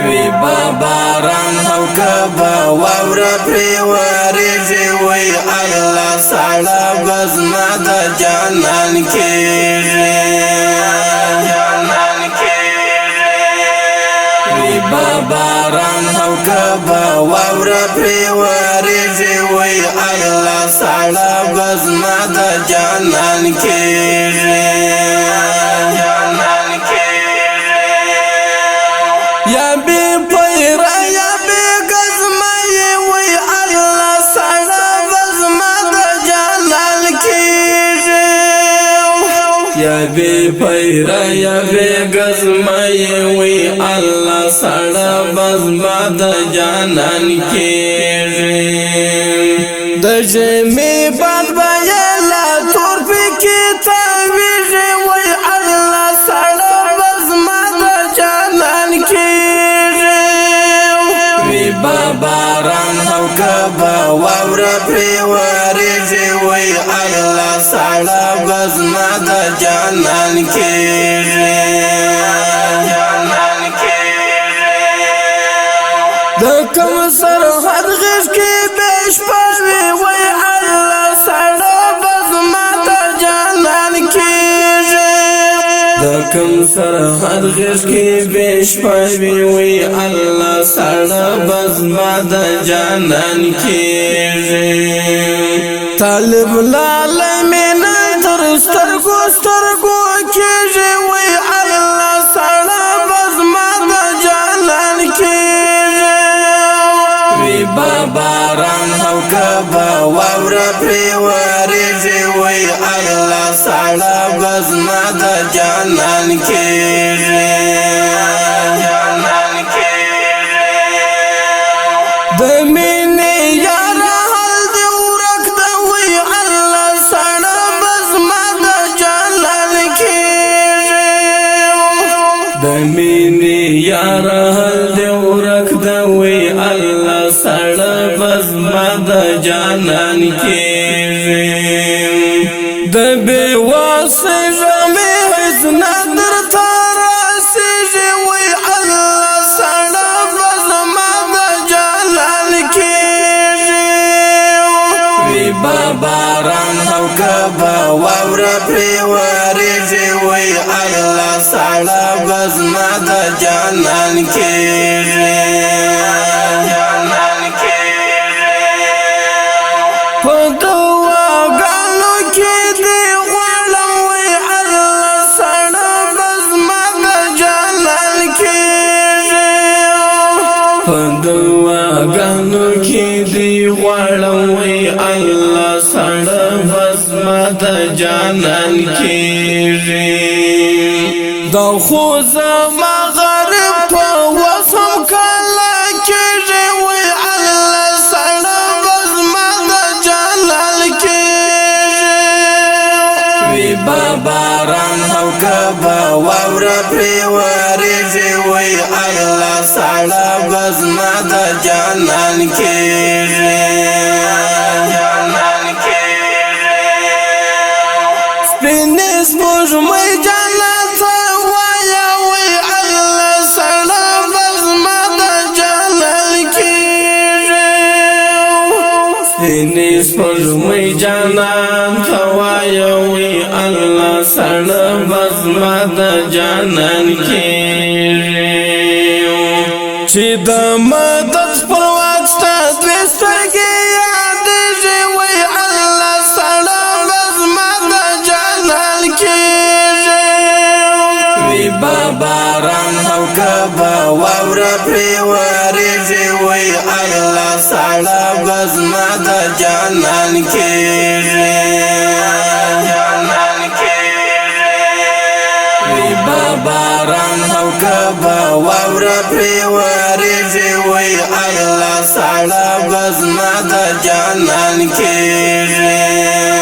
وی باران او کبا واورا پری وریږي وی الله ساړه بزما د جانان کېږي وی باران او کبا واورا پری وریږي وی الله ساړه بزما د جانان کېږي یا بی پیرا یا بی گزمائی وی اللہ ساڑا بزما دا جانان کیجی یا بی پیرا یا بی گزمائی وی اللہ ساڑا بزما دا جانان کیجی دجمی باد بایلا تور پی کی تاویجی وی اللہ ساڑا بزما دا جانان کیجی باران او کبا واورا پری وریږي وی الله ساړه بزما د جانان کېږي د کوم سرحد غږ کې بش پوي وی الله ساړه بزما د جانان کېږي د کوم سرحد غږ کې بش پوي وی الله ساړه بزما د جانان کېږي طالب لالمین تر سترګو سترګو کېږي وی الله ساړه بزما د جانان کېږي وی باران او کبا واورا پری وریږي وی الله ساړه بزما د جانان کېږي د مینې یار حال دی ورک د وی الله ساړه بزما د جانان کېږي د مینې یار حال دی ورک د وی الله ساړه بزما د جانان کېږي د بے واسه ژمه حزن در تراسي وی الله ساړه بزما د جانان کېږي وی باران او کبا واورا پری وریږي وی الله ساړه بزما د جانان کېږي په دعاګانو کې دی غواړم وی الله ساړه بزما د جانان کېږي په دعاګانو کې دی غواړم وی الله ساړه بزما د جانان کېږي دا خو زما غریب په وسم کله کېږي وی الله ساړه بزما د جانان کېږي وی باران او کبا واورا پری وریږي وی الله ساړه بزما د جانان کېږي سپینې سپوږمۍ جانان ته وایه وی الله ساړه بزما د جانان کېږي سپینې سپوږمۍ جانان ته وایه وی الله ساړه بزما د جانان کېږي چې د مدد پر وخت ستا دوې سترګې یادېږي وی الله ساړه بزما د جانان کېږي وی باران او کبا واورا پری وریږي وی الله ساړه بزما د جانان کېږي وی باران او کبا واورا پری وریږي وی الله ساړه بزما د جانان کېږي